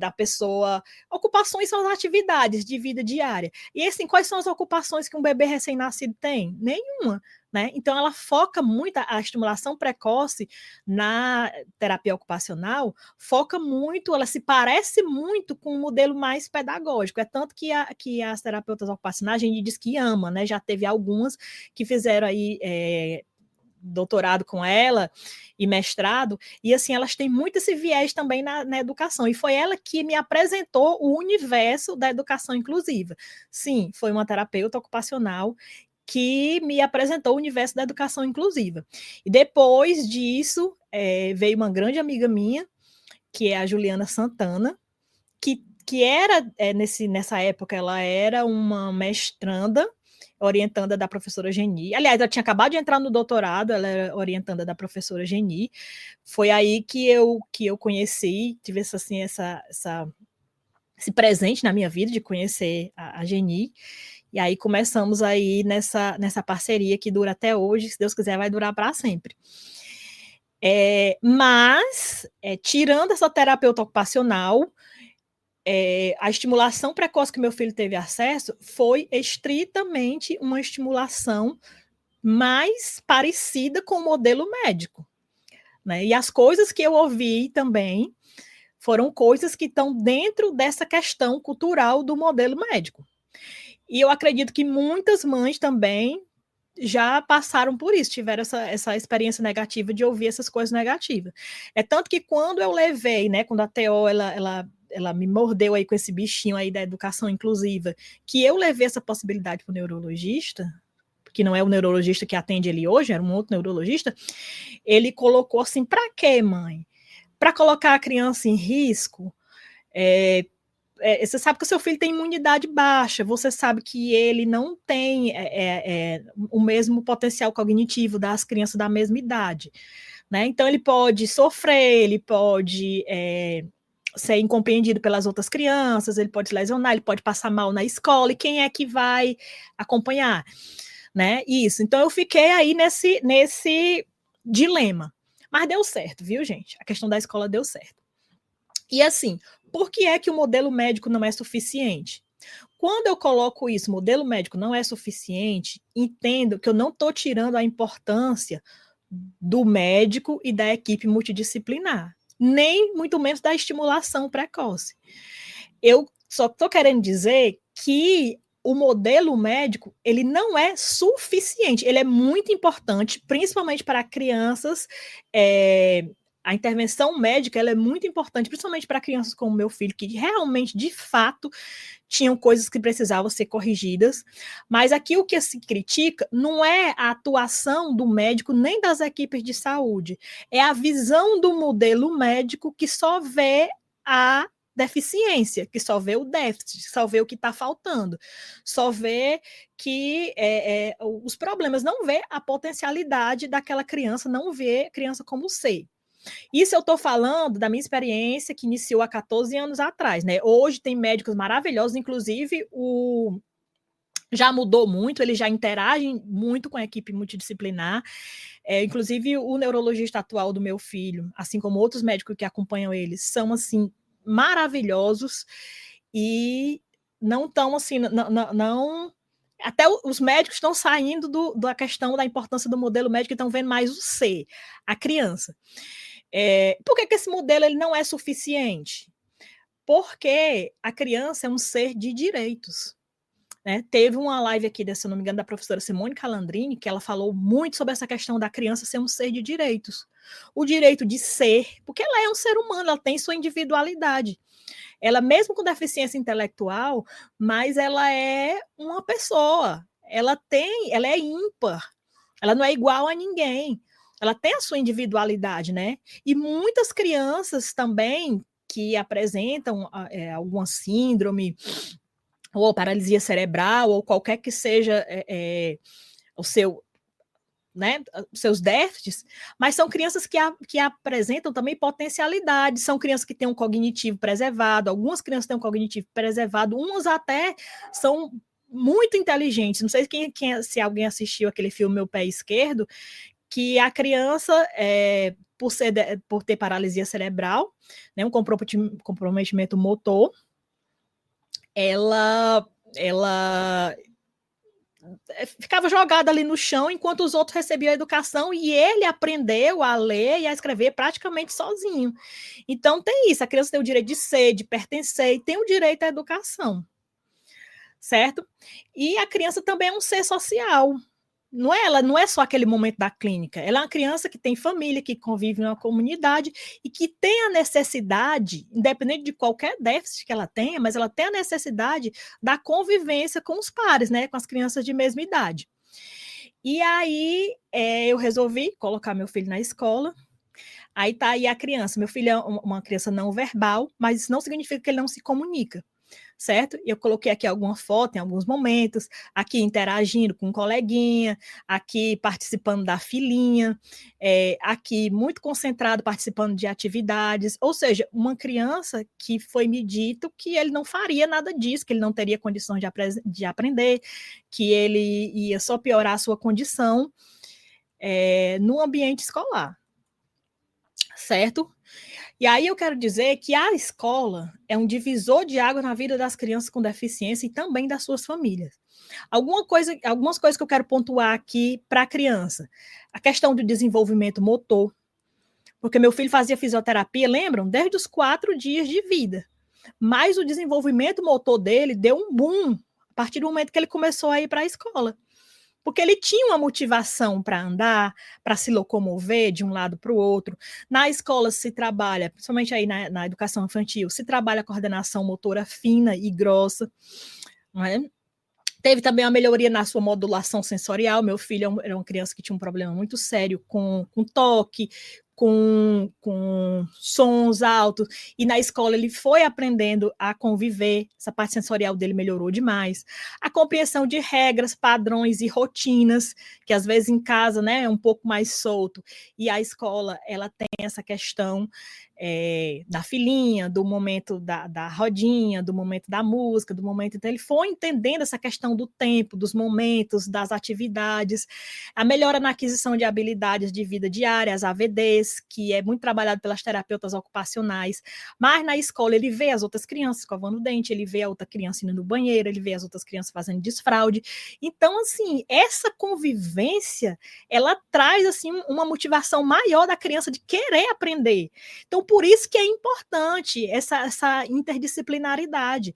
da pessoa... Ocupações são as atividades de vida diária. E, assim, quais são as ocupações que um bebê recém-nascido tem? Nenhuma. Né? Então, ela foca muito, a estimulação precoce na terapia ocupacional, foca muito, ela se parece muito com um modelo mais pedagógico. É tanto que as terapeutas ocupacionais, a gente diz que ama, né? Já teve algumas que fizeram aí doutorado com ela e mestrado, e assim, elas têm muito esse viés também na educação, e foi ela que me apresentou o universo da educação inclusiva. Sim, foi uma terapeuta ocupacional que me apresentou o universo da educação inclusiva. E depois disso, veio uma grande amiga minha, que é a Juliana Santana, que era, nessa época, ela era uma mestranda, orientanda da professora Geni. Aliás, ela tinha acabado de entrar no doutorado, ela era orientanda da professora Geni. Foi aí que eu conheci, tive esse presente na minha vida de conhecer a Geni. E aí começamos aí nessa parceria que dura até hoje, se Deus quiser vai durar para sempre. Mas, tirando essa terapeuta ocupacional, a estimulação precoce que meu filho teve acesso foi estritamente uma estimulação mais parecida com o modelo médico, né? E as coisas que eu ouvi também foram coisas que estão dentro dessa questão cultural do modelo médico. E eu acredito que muitas mães também já passaram por isso, tiveram essa experiência negativa de ouvir essas coisas negativas. É tanto que quando eu levei, né, quando a TO, ela me mordeu aí com esse bichinho aí da educação inclusiva, que eu levei essa possibilidade para o neurologista, que não é o neurologista que atende ele hoje, era um outro neurologista, ele colocou assim, para quê, mãe? Para colocar a criança em risco? Você sabe que o seu filho tem imunidade baixa, você sabe que ele não tem o mesmo potencial cognitivo das crianças da mesma idade, né? Então ele pode sofrer, ele pode ser incompreendido pelas outras crianças, ele pode se lesionar, ele pode passar mal na escola, e quem é que vai acompanhar? né? Isso. Então eu fiquei aí nesse dilema. Mas deu certo, viu, gente? A questão da escola deu certo. E assim, por que é que o modelo médico não é suficiente? Quando eu coloco isso, modelo médico não é suficiente, entendo que eu não estou tirando a importância do médico e da equipe multidisciplinar, nem muito menos da estimulação precoce. Eu só estou querendo dizer que o modelo médico, ele não é suficiente, ele é muito importante, principalmente para crianças, a intervenção médica ela é muito importante, principalmente para crianças como o meu filho, que realmente, de fato, tinham coisas que precisavam ser corrigidas, mas aqui o que se critica não é a atuação do médico nem das equipes de saúde, é a visão do modelo médico que só vê a deficiência, que só vê o déficit, só vê o que está faltando, só vê que os problemas, não vê a potencialidade daquela criança, não vê a criança como ser. Isso eu estou falando da minha experiência que iniciou há 14 anos atrás, né? Hoje tem médicos maravilhosos, inclusive já mudou muito, eles já interagem muito com a equipe multidisciplinar. Inclusive, o neurologista atual do meu filho, assim como outros médicos que acompanham eles, são assim maravilhosos e não estão assim, não até os médicos estão saindo da questão da importância do modelo médico e estão vendo mais o ser, a criança. Por que esse modelo ele não é suficiente? Porque a criança é um ser de direitos. Né? Teve uma live aqui, se não me engano, da professora Simone Calandrini, que ela falou muito sobre essa questão da criança ser um ser de direitos. O direito de ser, porque ela é um ser humano, ela tem sua individualidade. Ela, mesmo com deficiência intelectual, mas ela é uma pessoa. Ela é ímpar. Ela não é igual a ninguém. Ela tem a sua individualidade, né? E muitas crianças também que apresentam alguma síndrome ou paralisia cerebral, ou qualquer que seja o seu, né, os seus déficits, mas são crianças que apresentam também potencialidade, são crianças que têm um cognitivo preservado, algumas crianças têm um cognitivo preservado, umas até são muito inteligentes, não sei se alguém assistiu aquele filme Meu Pé Esquerdo, que a criança, por ter paralisia cerebral, né, um comprometimento motor, ela ficava jogada ali no chão enquanto os outros recebiam a educação e ele aprendeu a ler e a escrever praticamente sozinho. Então tem isso, a criança tem o direito de ser, de pertencer e tem o direito à educação, certo? E a criança também é um ser social. Ela não é só aquele momento da clínica, ela é uma criança que tem família, que convive numa comunidade e que tem a necessidade, independente de qualquer déficit que ela tenha, mas ela tem a necessidade da convivência com os pares, né, com as crianças de mesma idade. E aí eu resolvi colocar meu filho na escola. Aí tá aí a criança, meu filho é uma criança não verbal, mas isso não significa que ele não se comunica, certo? Eu coloquei aqui alguma foto em alguns momentos, aqui interagindo com um coleguinha, aqui participando da filinha, aqui muito concentrado participando de atividades, ou seja, uma criança que foi me dito que ele não faria nada disso, que ele não teria condições de aprender, que ele ia só piorar a sua condição no ambiente escolar, certo? E aí eu quero dizer que a escola é um divisor de água na vida das crianças com deficiência e também das suas famílias. Algumas coisas que eu quero pontuar aqui para a criança. A questão do desenvolvimento motor, porque meu filho fazia fisioterapia, lembram? Desde os 4 dias de vida. Mas o desenvolvimento motor dele deu um boom a partir do momento que ele começou a ir para a escola. Porque ele tinha uma motivação para andar, para se locomover de um lado para o outro. Na escola se trabalha, principalmente aí na educação infantil, se trabalha a coordenação motora fina e grossa. Não é? Teve também uma melhoria na sua modulação sensorial. Meu filho era uma criança que tinha um problema muito sério com toque, com sons altos, e na escola ele foi aprendendo a conviver, essa parte sensorial dele melhorou demais. A compreensão de regras, padrões e rotinas, que às vezes em casa, né, é um pouco mais solto, e a escola, ela tem essa questão da filhinha, do momento da rodinha, do momento da música, do momento... Então, ele foi entendendo essa questão do tempo, dos momentos, das atividades, a melhora na aquisição de habilidades de vida diária, as AVDs, que é muito trabalhado pelas terapeutas ocupacionais, mas na escola ele vê as outras crianças escovando o dente, ele vê a outra criança indo no banheiro, ele vê as outras crianças fazendo desfraude. Então, assim, essa convivência, ela traz, assim, uma motivação maior da criança de querer aprender. Então, por isso que é importante essa interdisciplinaridade,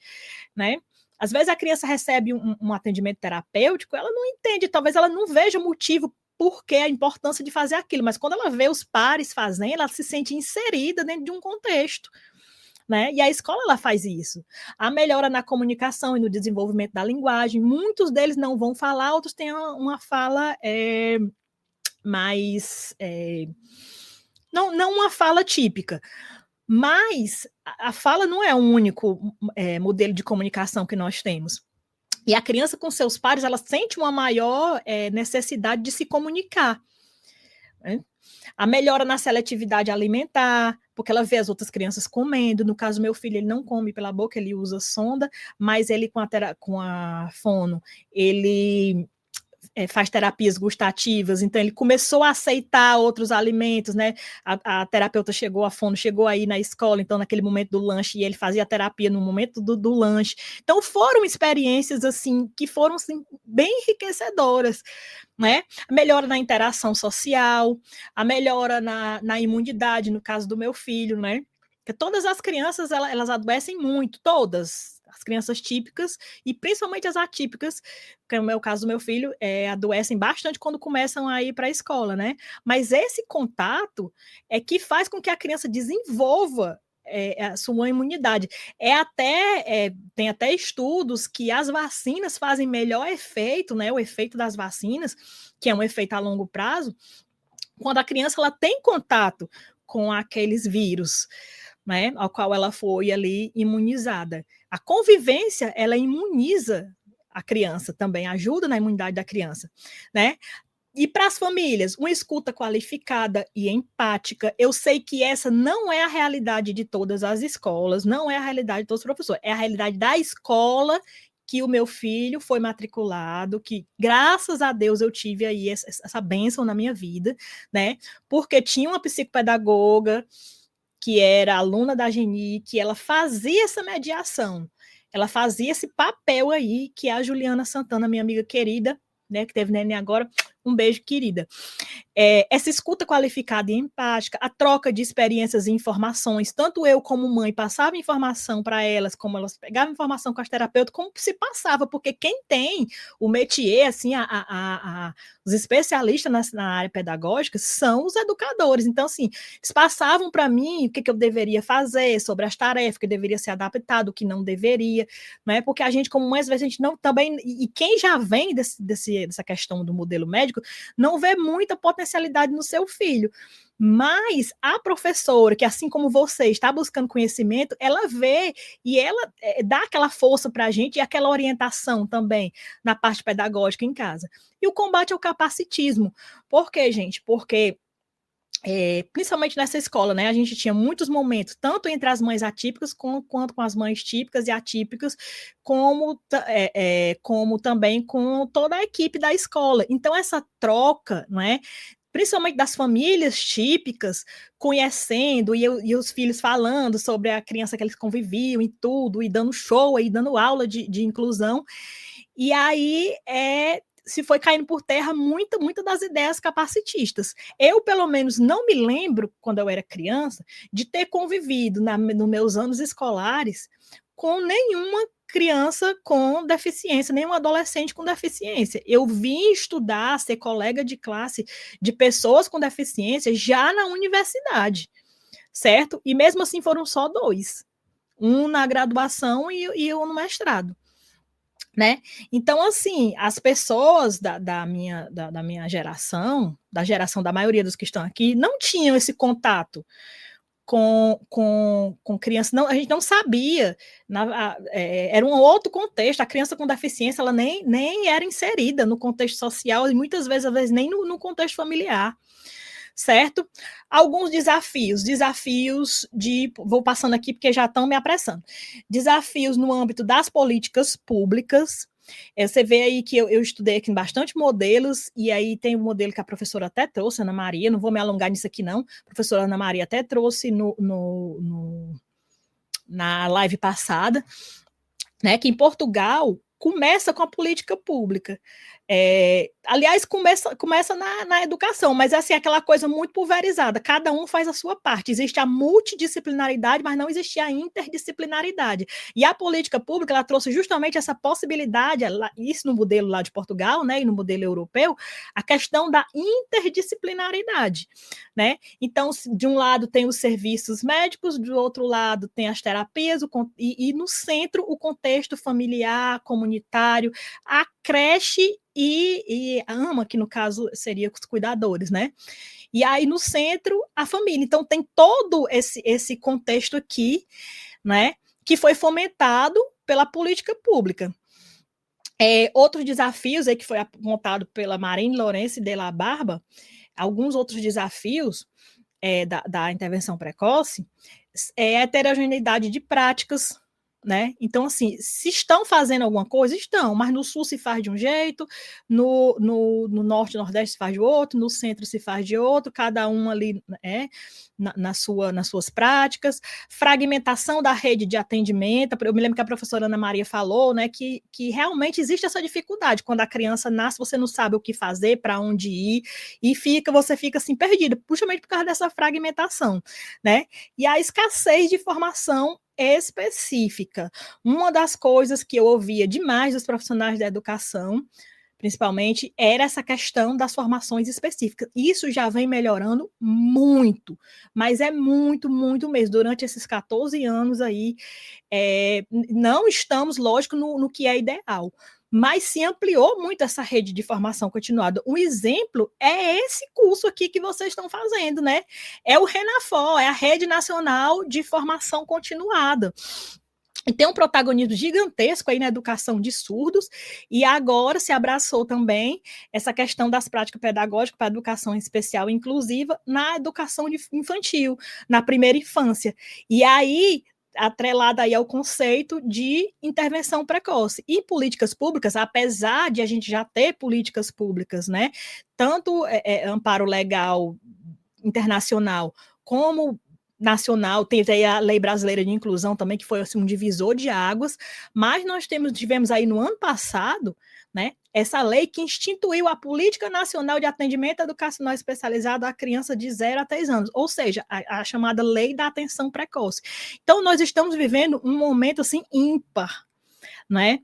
né? Às vezes a criança recebe um atendimento terapêutico, ela não entende, talvez ela não veja motivo por que a importância de fazer aquilo, mas quando ela vê os pares fazendo, ela se sente inserida dentro de um contexto. Né? E a escola ela faz isso. A melhora na comunicação e no desenvolvimento da linguagem, muitos deles não vão falar, outros têm uma fala mais... não uma fala típica, mas a fala não é o único modelo de comunicação que nós temos. E a criança com seus pares, ela sente uma maior necessidade de se comunicar. Né? A melhora na seletividade alimentar, porque ela vê as outras crianças comendo. No caso, meu filho, ele não come pela boca, ele usa sonda, mas ele com a fono, ele faz terapias gustativas, então ele começou a aceitar outros alimentos, né? A terapeuta a fono chegou aí na escola, então naquele momento do lanche, e ele fazia terapia no momento do lanche. Então foram experiências, assim, que foram assim, bem enriquecedoras, né? A melhora na interação social, a melhora na imunidade, no caso do meu filho, né? Porque todas as crianças, elas adoecem muito, todas, as crianças típicas e principalmente as atípicas, que é o caso do meu filho, adoecem bastante quando começam a ir para a escola, né? Mas esse contato é que faz com que a criança desenvolva a sua imunidade. Tem até estudos que as vacinas fazem melhor efeito, né? O efeito das vacinas, que é um efeito a longo prazo, quando a criança ela tem contato com aqueles vírus, né, ao qual ela foi ali imunizada. A convivência, ela imuniza a criança também, ajuda na imunidade da criança, né? E para as famílias, uma escuta qualificada e empática. Eu sei que essa não é a realidade de todas as escolas, não é a realidade de todos os professores, é a realidade da escola que o meu filho foi matriculado, que graças a Deus eu tive aí essa bênção na minha vida, né? Porque tinha uma psicopedagoga que era aluna da Geni, que ela fazia essa mediação, ela fazia esse papel aí, que é a Juliana Santana, minha amiga querida, né, que teve neném agora, um beijo, querida. Essa escuta qualificada e empática, a troca de experiências e informações, tanto eu como mãe passava informação para elas, como elas pegavam informação com as terapeutas, como se passava, porque quem tem o métier, assim, os especialistas na área pedagógica são os educadores. Então, assim, eles passavam para mim o que eu deveria fazer, sobre as tarefas, que deveria ser adaptado, o que não deveria, né? Porque a gente, como mãe, às vezes a gente não também, e quem já vem dessa questão do modelo médico, não vê muita potencialidade no seu filho. Mas a professora, que assim como você está buscando conhecimento, ela vê e ela dá aquela força para a gente e aquela orientação também na parte pedagógica em casa. E o combate ao capacitismo. Por quê, gente? Porque principalmente nessa escola, né? A gente tinha muitos momentos, tanto entre as mães atípicas quanto com as mães típicas e atípicas, como também com toda a equipe da escola. Então, essa troca, não é? Principalmente das famílias típicas, conhecendo, e os filhos falando sobre a criança que eles conviviam e tudo, e dando show, e dando aula de inclusão. E aí se foi caindo por terra muita das ideias capacitistas. Eu, pelo menos, não me lembro, quando eu era criança, de ter convivido nos meus anos escolares com nenhuma criança com deficiência, nenhum adolescente com deficiência. Eu vim estudar, ser colega de classe de pessoas com deficiência já na universidade, certo? E mesmo assim foram só 2. Um na graduação e um no mestrado. Né? Então, assim, as pessoas da minha geração, da geração da maioria dos que estão aqui, não tinham esse contato com criança, não, a gente não sabia, era um outro contexto, a criança com deficiência, ela nem era inserida no contexto social, e muitas vezes nem no contexto familiar, certo? Alguns desafios vou passando aqui porque já estão me apressando. Desafios no âmbito das políticas públicas. Você vê aí que eu estudei aqui bastante modelos, e aí tem um modelo que a professora até trouxe, Ana Maria, não vou me alongar nisso aqui não, a professora Ana Maria até trouxe na live passada, né, que em Portugal começa com a política pública. Aliás, começa na educação, mas assim, aquela coisa muito pulverizada, cada um faz a sua parte. Existe a multidisciplinaridade, mas não existe a interdisciplinaridade. E a política pública, ela trouxe justamente essa possibilidade, isso no modelo lá de Portugal, né, e no modelo europeu, a questão da interdisciplinaridade, né? Então, de um lado tem os serviços médicos, do outro lado tem as terapias, e no centro o contexto familiar, comunitário, a creche e a AMA, que no caso seria os cuidadores, né? E aí no centro a família. Então tem todo esse contexto aqui, né? Que foi fomentado pela política pública. Outros desafios aí que foi apontado pela Marine Lourenço de la Barba, alguns outros desafios da intervenção precoce é a heterogeneidade de práticas, né? Então, assim, se estão fazendo alguma coisa, estão, mas no sul se faz de um jeito, no norte e nordeste se faz de outro, no centro se faz de outro, cada um ali nas suas práticas, fragmentação da rede de atendimento. Eu me lembro que a professora Ana Maria falou, né, que realmente existe essa dificuldade. Quando a criança nasce, você não sabe o que fazer, para onde ir, e você fica assim perdida, justamente por causa dessa fragmentação, né? E a escassez de formação específica. Uma das coisas que eu ouvia demais dos profissionais da educação, principalmente, era essa questão das formações específicas. Isso já vem melhorando muito, mas é muito, muito mesmo. Durante esses 14 anos aí, não estamos, lógico, no que é ideal, mas se ampliou muito essa rede de formação continuada. Um exemplo é esse curso aqui que vocês estão fazendo, né? É o RENAFOR, é a Rede Nacional de Formação Continuada. E tem um protagonismo gigantesco aí na educação de surdos, e agora se abraçou também essa questão das práticas pedagógicas para a educação especial inclusiva na educação infantil, na primeira infância. E aí atrelada aí ao conceito de intervenção precoce. E políticas públicas, apesar de a gente já ter políticas públicas, né, tanto amparo legal internacional como nacional, tem aí a Lei Brasileira de Inclusão também, que foi assim, um divisor de águas, mas nós tivemos aí no ano passado, né, essa lei que instituiu a Política Nacional de Atendimento Educacional Especializado à criança de 0 a 3 anos, ou seja, a chamada Lei da Atenção Precoce. Então, nós estamos vivendo um momento, assim, ímpar, né?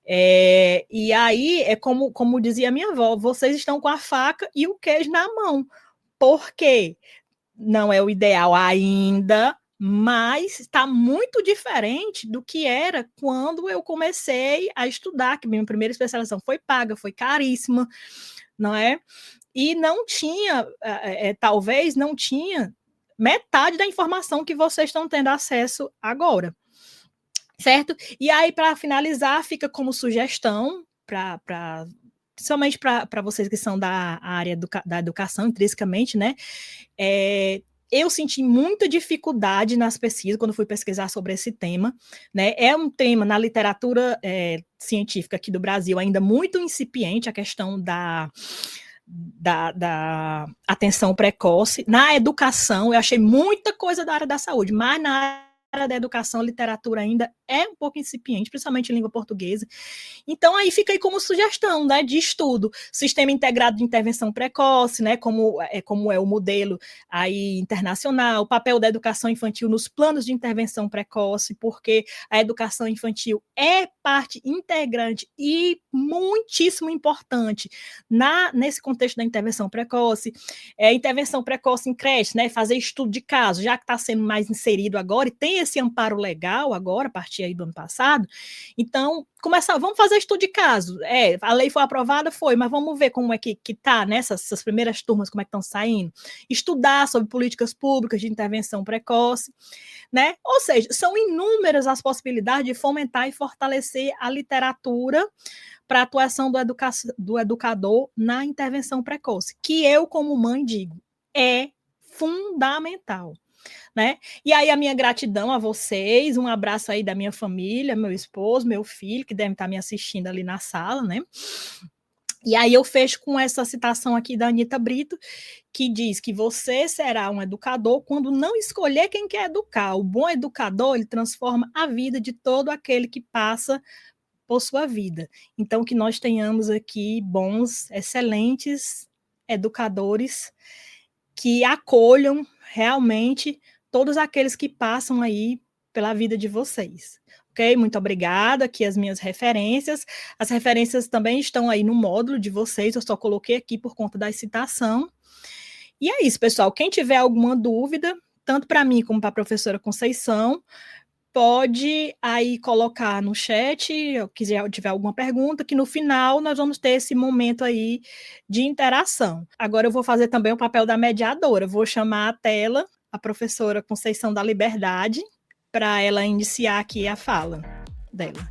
E aí, é como dizia a minha avó, vocês estão com a faca e o queijo na mão. Por quê? Não é o ideal ainda, mas está muito diferente do que era quando eu comecei a estudar, que minha primeira especialização foi paga, foi caríssima, não é? E não tinha, talvez não tinha metade da informação que vocês estão tendo acesso agora, certo? E aí, para finalizar, fica como sugestão principalmente para vocês que são da área da educação intrinsecamente, né? Eu senti muita dificuldade nas pesquisas quando fui pesquisar sobre esse tema, né? É um tema na literatura científica aqui do Brasil ainda muito incipiente, a questão da atenção precoce. Na educação, eu achei muita coisa da área da saúde, mas na área da educação, a literatura ainda é um pouco incipiente, principalmente em língua portuguesa. Então, aí fica aí como sugestão, né, de estudo, sistema integrado de intervenção precoce, né, como é o modelo aí internacional, o papel da educação infantil nos planos de intervenção precoce, porque a educação infantil é parte integrante e muitíssimo importante nesse contexto da intervenção precoce. Intervenção precoce em creche, né, fazer estudo de caso, já que está sendo mais inserido agora, e tem esse amparo legal agora, a partir aí do ano passado, então, vamos fazer estudo de caso. A lei foi aprovada, mas vamos ver como é que está nessas primeiras turmas, como é que estão saindo. Estudar sobre políticas públicas de intervenção precoce, né? Ou seja, são inúmeras as possibilidades de fomentar e fortalecer a literatura para a atuação do educador na intervenção precoce, que eu, como mãe, digo, é fundamental, né? E aí a minha gratidão a vocês, um abraço aí da minha família, meu esposo, meu filho, que devem estar me assistindo ali na sala, né? E aí eu fecho com essa citação aqui da Anita Brito, que diz que você será um educador quando não escolher quem quer educar. O bom educador, ele transforma a vida de todo aquele que passa por sua vida. Então, que nós tenhamos aqui bons, excelentes educadores que acolham realmente todos aqueles que passam aí pela vida de vocês. Ok? Muito obrigada. Aqui as minhas referências. As referências também estão aí no módulo de vocês, eu só coloquei aqui por conta da citação. E é isso, pessoal. Quem tiver alguma dúvida, tanto para mim como para a professora Conceição, pode aí colocar no chat, ou quiser tiver alguma pergunta, que no final nós vamos ter esse momento aí de interação. Agora eu vou fazer também o papel da mediadora, vou chamar a tela a professora Conceição da Liberdade para ela iniciar aqui a fala dela.